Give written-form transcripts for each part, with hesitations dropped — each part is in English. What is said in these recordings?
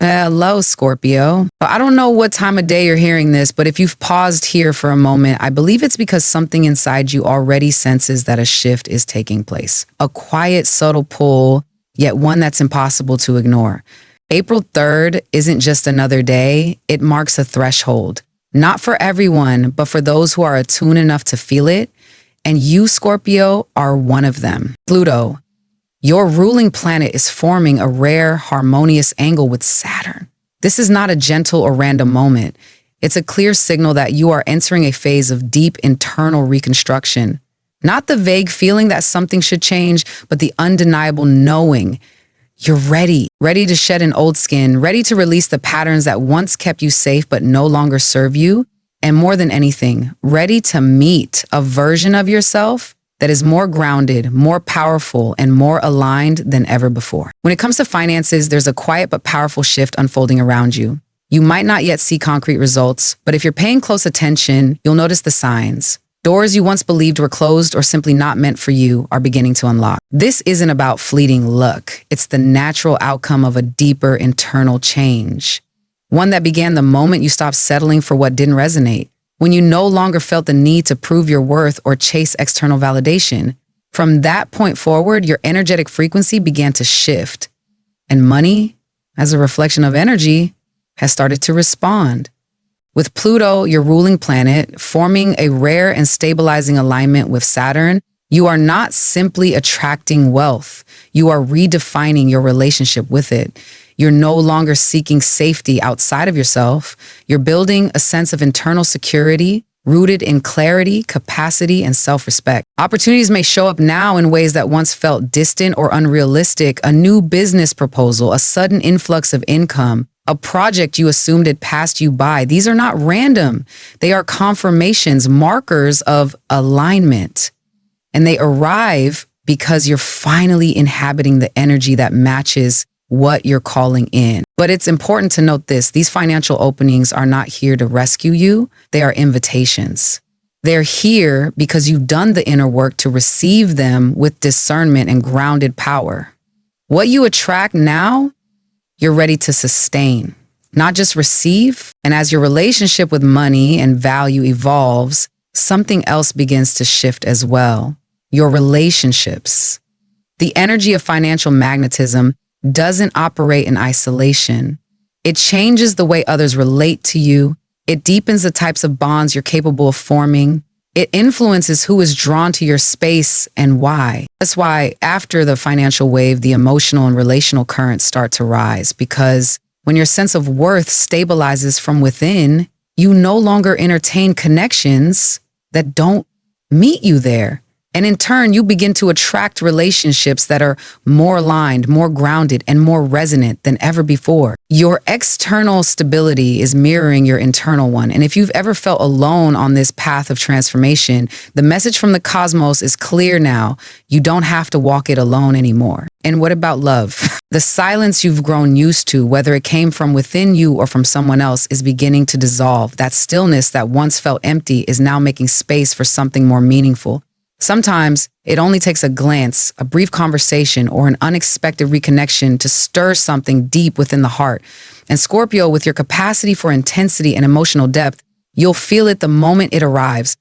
Hello, Scorpio. I don't know what time of day you're hearing this, but if you've paused here for a moment, I believe it's because something inside you already senses that a shift is taking place. A quiet, subtle pull, yet one that's impossible to ignore. April 3rd isn't just another day, it marks a threshold. Not for everyone, but for those who are attuned enough to feel it. And you, Scorpio, are one of them. Pluto, your ruling planet, is forming a rare, harmonious angle with Saturn. This is not a gentle or random moment. It's a clear signal that you are entering a phase of deep internal reconstruction. Not the vague feeling that something should change, but the undeniable knowing. You're ready to shed an old skin, ready to release the patterns that once kept you safe but no longer serve you. And more than anything, ready to meet a version of yourself that is more grounded, more powerful, and more aligned than ever before. When it comes to finances, there's a quiet but powerful shift unfolding around you. You might not yet see concrete results, but if you're paying close attention, you'll notice the signs. Doors you once believed were closed or simply not meant for you are beginning to unlock. This isn't about fleeting luck. It's the natural outcome of a deeper internal change. One that began the moment you stopped settling for what didn't resonate. When you no longer felt the need to prove your worth or chase external validation. From that point forward, your energetic frequency began to shift. And money, as a reflection of energy, has started to respond. With Pluto, your ruling planet, forming a rare and stabilizing alignment with Saturn, you are not simply attracting wealth. You are redefining your relationship with it. You're no longer seeking safety outside of yourself. You're building a sense of internal security rooted in clarity, capacity, and self-respect. Opportunities may show up now in ways that once felt distant or unrealistic. A new business proposal, a sudden influx of income, a project you assumed had passed you by. These are not random. They are confirmations, markers of alignment. And they arrive because you're finally inhabiting the energy that matches what you're calling in. But it's important to note this: these financial openings are not here to rescue you. They are invitations. They're here because you've done the inner work to receive them with discernment and grounded power. What you attract now, you're ready to sustain, not just receive. And as your relationship with money and value evolves, something else begins to shift as well. Your relationships. The energy of financial magnetism doesn't operate in isolation. It changes the way others relate to you. It deepens the types of bonds you're capable of forming. It influences who is drawn to your space and why. That's why after the financial wave, the emotional and relational currents start to rise, because when your sense of worth stabilizes from within, you no longer entertain connections that don't meet you there. And in turn, you begin to attract relationships that are more aligned, more grounded, and more resonant than ever before. Your external stability is mirroring your internal one. And if you've ever felt alone on this path of transformation, the message from the cosmos is clear now. You don't have to walk it alone anymore. And what about love? The silence you've grown used to, whether it came from within you or from someone else, is beginning to dissolve. That stillness that once felt empty is now making space for something more meaningful. Sometimes it only takes a glance, a brief conversation, or an unexpected reconnection to stir something deep within the heart. And Scorpio, with your capacity for intensity and emotional depth, you'll feel it the moment it arrives.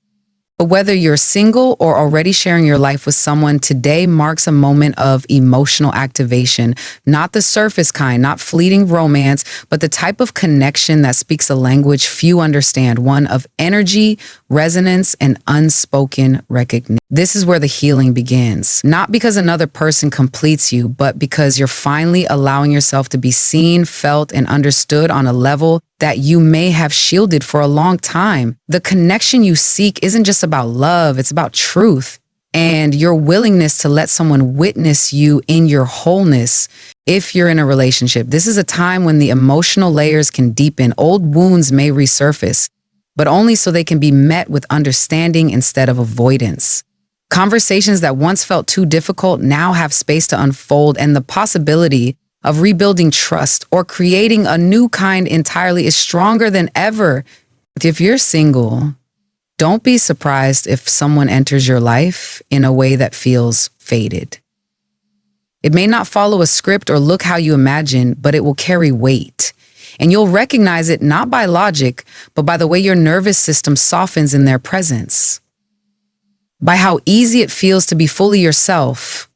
But whether you're single or already sharing your life with someone, today marks a moment of emotional activation, not the surface kind, not fleeting romance, but the type of connection that speaks a language few understand, one of energy, resonance, and unspoken recognition. This is where the healing begins, not because another person completes you, but because you're finally allowing yourself to be seen, felt, and understood on a level that you may have shielded for a long time. The connection you seek isn't just about love, it's about truth and your willingness to let someone witness you in your wholeness. If you're in a relationship, this is a time when the emotional layers can deepen. Old wounds may resurface, but only so they can be met with understanding instead of avoidance. Conversations that once felt too difficult now have space to unfold, and the possibility of rebuilding trust or creating a new kind entirely is stronger than ever. If you're single, don't be surprised if someone enters your life in a way that feels fated. It may not follow a script or look how you imagine, but it will carry weight. And you'll recognize it not by logic, but by the way your nervous system softens in their presence. By how easy it feels to be fully yourself.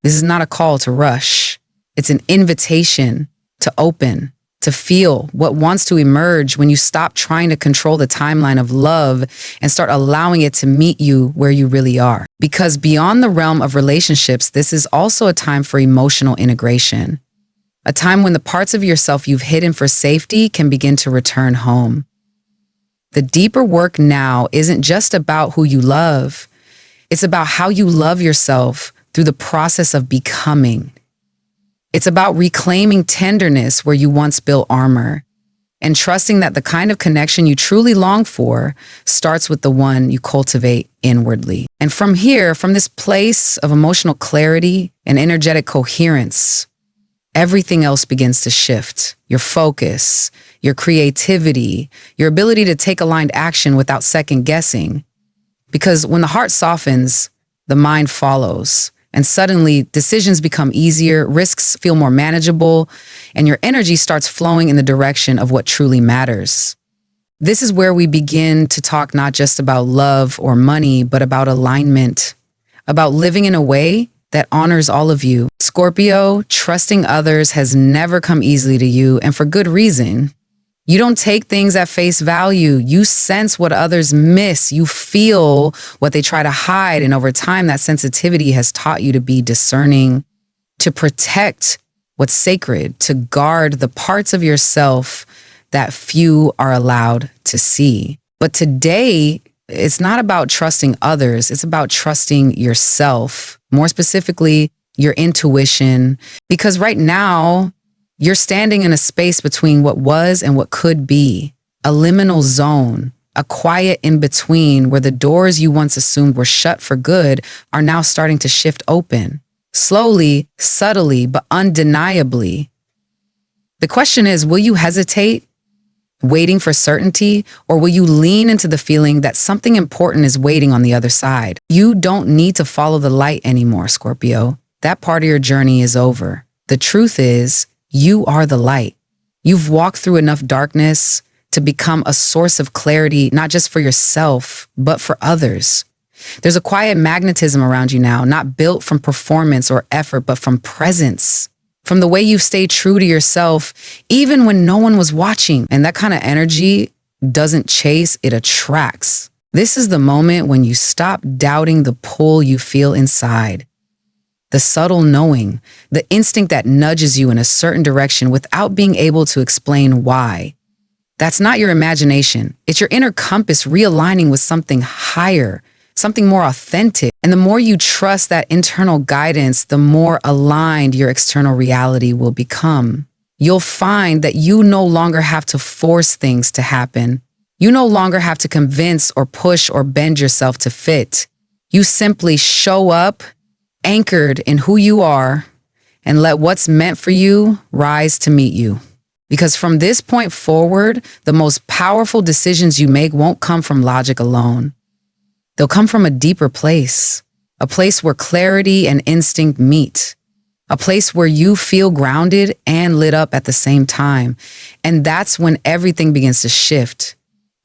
This is not a call to rush. It's an invitation to open, to feel what wants to emerge when you stop trying to control the timeline of love and start allowing it to meet you where you really are. Because beyond the realm of relationships, this is also a time for emotional integration. A time when the parts of yourself you've hidden for safety can begin to return home. The deeper work now isn't just about who you love. It's about how you love yourself through the process of becoming. It's about reclaiming tenderness where you once built armor and trusting that the kind of connection you truly long for starts with the one you cultivate inwardly. And from here, from this place of emotional clarity and energetic coherence, everything else begins to shift. Your focus, your creativity, your ability to take aligned action without second guessing. Because when the heart softens, the mind follows. And suddenly decisions become easier, risks feel more manageable, and your energy starts flowing in the direction of what truly matters. This is where we begin to talk not just about love or money, but about alignment, about living in a way that honors all of you. Scorpio, trusting others has never come easily to you, and for good reason. You don't take things at face value. You sense what others miss. You feel what they try to hide. And over time, that sensitivity has taught you to be discerning, to protect what's sacred, to guard the parts of yourself that few are allowed to see. But today, it's not about trusting others. It's about trusting yourself, more specifically, your intuition. Because right now, you're standing in a space between what was and what could be, a liminal zone, a quiet in-between where the doors you once assumed were shut for good are now starting to shift open, slowly, subtly, but undeniably. The question is, will you hesitate, waiting for certainty, or will you lean into the feeling that something important is waiting on the other side? You don't need to follow the light anymore, Scorpio. That part of your journey is over. The truth is, you are the light. You've walked through enough darkness to become a source of clarity, not just for yourself, but for others. There's a quiet magnetism around you now, not built from performance or effort, but from presence, from the way you've stayed true to yourself, even when no one was watching. And that kind of energy doesn't chase, it attracts. This is the moment when you stop doubting the pull you feel inside. The subtle knowing, the instinct that nudges you in a certain direction without being able to explain why. That's not your imagination. It's your inner compass realigning with something higher, something more authentic. And the more you trust that internal guidance, the more aligned your external reality will become. You'll find that you no longer have to force things to happen. You no longer have to convince or push or bend yourself to fit. You simply show up anchored in who you are, and let what's meant for you rise to meet you. Because from this point forward, the most powerful decisions you make won't come from logic alone. They'll come from a deeper place, a place where clarity and instinct meet, a place where you feel grounded and lit up at the same time. And that's when everything begins to shift.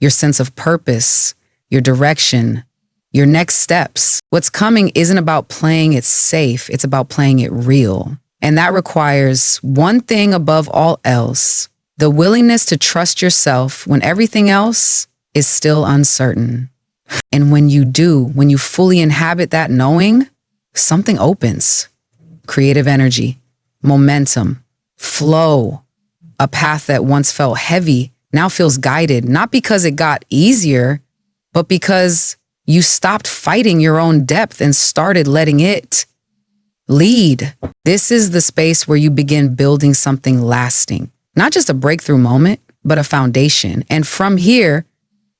Your sense of purpose, your direction, your next steps. What's coming isn't about playing it safe, it's about playing it real. And that requires one thing above all else, the willingness to trust yourself when everything else is still uncertain. And when you do, when you fully inhabit that knowing, something opens. Creative energy, momentum, flow. A path that once felt heavy now feels guided, not because it got easier, but because you stopped fighting your own depth and started letting it lead. This is the space where you begin building something lasting, not just a breakthrough moment, but a foundation. And from here,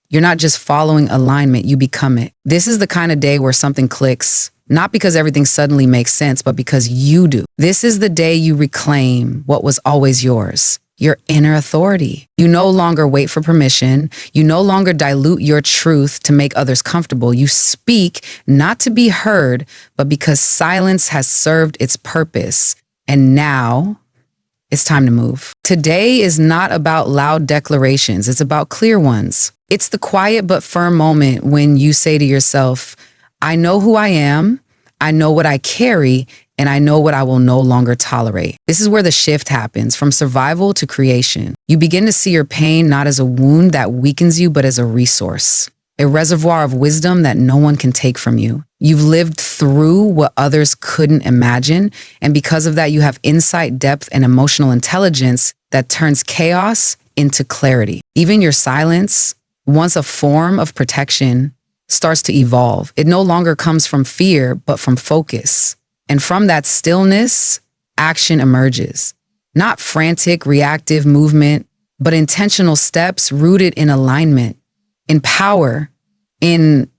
you're not just following alignment, you become it. This is the kind of day where something clicks, not because everything suddenly makes sense, but because you do. This is the day you reclaim what was always yours. your inner authority. You no longer wait for permission. You no longer dilute your truth to make others comfortable. You speak not to be heard, but because silence has served its purpose. And now it's time to move. Today is not about loud declarations. It's about clear ones. It's the quiet but firm moment when you say to yourself, I know who I am, I know what I carry, and I know what I will no longer tolerate. This is where the shift happens, from survival to creation. You begin to see your pain not as a wound that weakens you, but as a resource, a reservoir of wisdom that no one can take from you. You've lived through what others couldn't imagine, and because of that, you have insight, depth, and emotional intelligence that turns chaos into clarity. Even your silence, once a form of protection, starts to evolve. It no longer comes from fear, but from focus. And from that stillness, action emerges. Not frantic, reactive movement, but intentional steps rooted in alignment, in power, in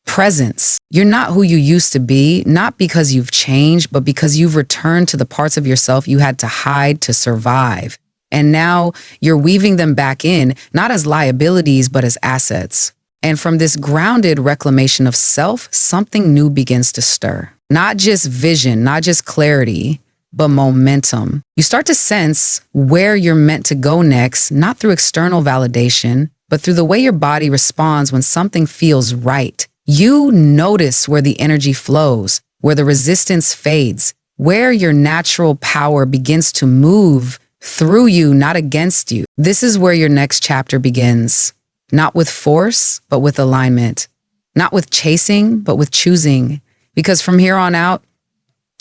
presence. You're not who you used to be, not because you've changed, but because you've returned to the parts of yourself you had to hide to survive. And now you're weaving them back in, not as liabilities, but as assets. And from this grounded reclamation of self, something new begins to stir. Not just vision, not just clarity, but momentum. You start to sense where you're meant to go next, not through external validation, but through the way your body responds when something feels right. You notice where the energy flows, where the resistance fades, where your natural power begins to move through you, not against you. This is where your next chapter begins. Not with force, but with alignment. Not with chasing, but with choosing. Because from here on out,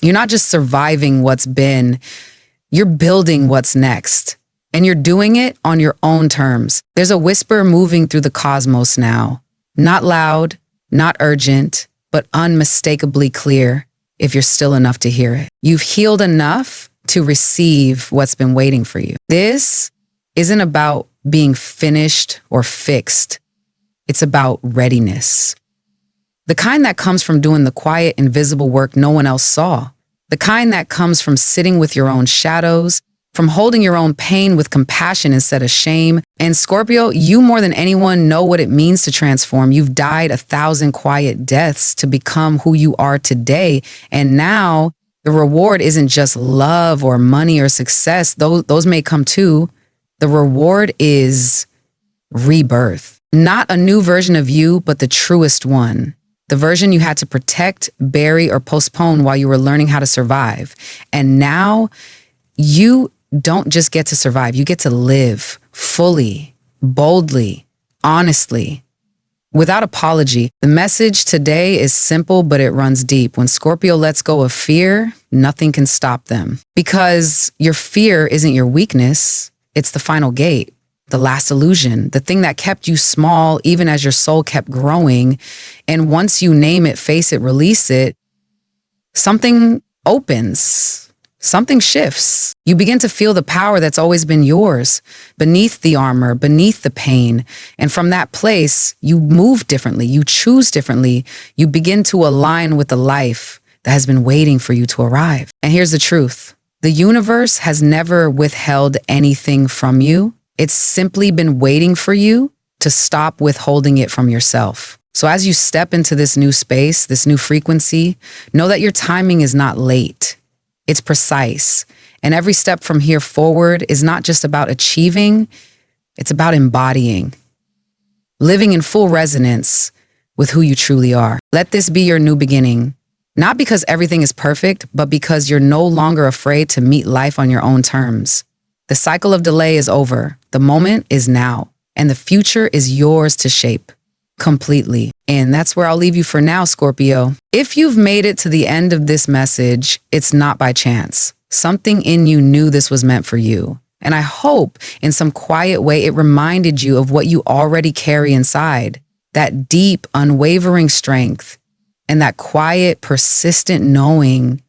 you're not just surviving what's been, you're building what's next. And you're doing it on your own terms. There's a whisper moving through the cosmos now. Not loud, not urgent, but unmistakably clear if you're still enough to hear it. You've healed enough to receive what's been waiting for you. This isn't about being finished or fixed. It's about readiness. The kind that comes from doing the quiet, invisible work no one else saw. The kind that comes from sitting with your own shadows, from holding your own pain with compassion instead of shame. And Scorpio, you more than anyone know what it means to transform. You've died 1,000 quiet deaths to become who you are today. And now the reward isn't just love or money or success. Those may come too. The reward is rebirth. Not a new version of you, but the truest one. The version you had to protect, bury, or postpone while you were learning how to survive. And now you don't just get to survive, you get to live fully, boldly, honestly, without apology. The message today is simple, but it runs deep. When Scorpio lets go of fear, nothing can stop them. Because your fear isn't your weakness, it's the final gate, the last illusion, the thing that kept you small even as your soul kept growing. And once you name it, face it, release it, something opens. Something shifts. You begin to feel the power that's always been yours, beneath the armor, beneath the pain. And from that place, you move differently, you choose differently, you begin to align with the life that has been waiting for you to arrive. And here's the truth. The universe has never withheld anything from you. It's simply been waiting for you to stop withholding it from yourself. So as you step into this new space, this new frequency, know that your timing is not late. It's precise. And every step from here forward is not just about achieving, it's about embodying, living in full resonance with who you truly are. Let this be your new beginning, not because everything is perfect, but because you're no longer afraid to meet life on your own terms. The cycle of delay is over. The moment is now, and the future is yours to shape completely. And that's where I'll leave you for now, Scorpio. If you've made it to the end of this message, it's not by chance. Something in you knew this was meant for you. And I hope in some quiet way it reminded you of what you already carry inside, that deep, unwavering strength, and that quiet, persistent knowing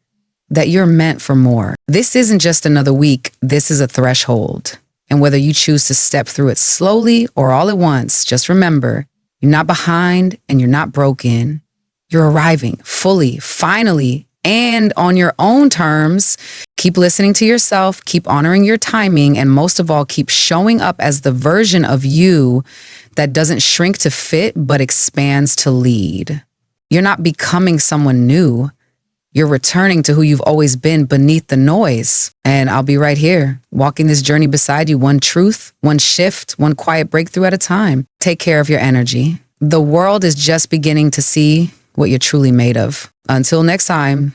that you're meant for more. This isn't just another week, this is a threshold. And whether you choose to step through it slowly or all at once, just remember, you're not behind and you're not broken. You're arriving fully, finally, and on your own terms. Keep listening to yourself, keep honoring your timing, and most of all, keep showing up as the version of you that doesn't shrink to fit, but expands to lead. You're not becoming someone new. You're returning to who you've always been beneath the noise. And I'll be right here, walking this journey beside you, one truth, one shift, one quiet breakthrough at a time. Take care of your energy. The world is just beginning to see what you're truly made of. Until next time,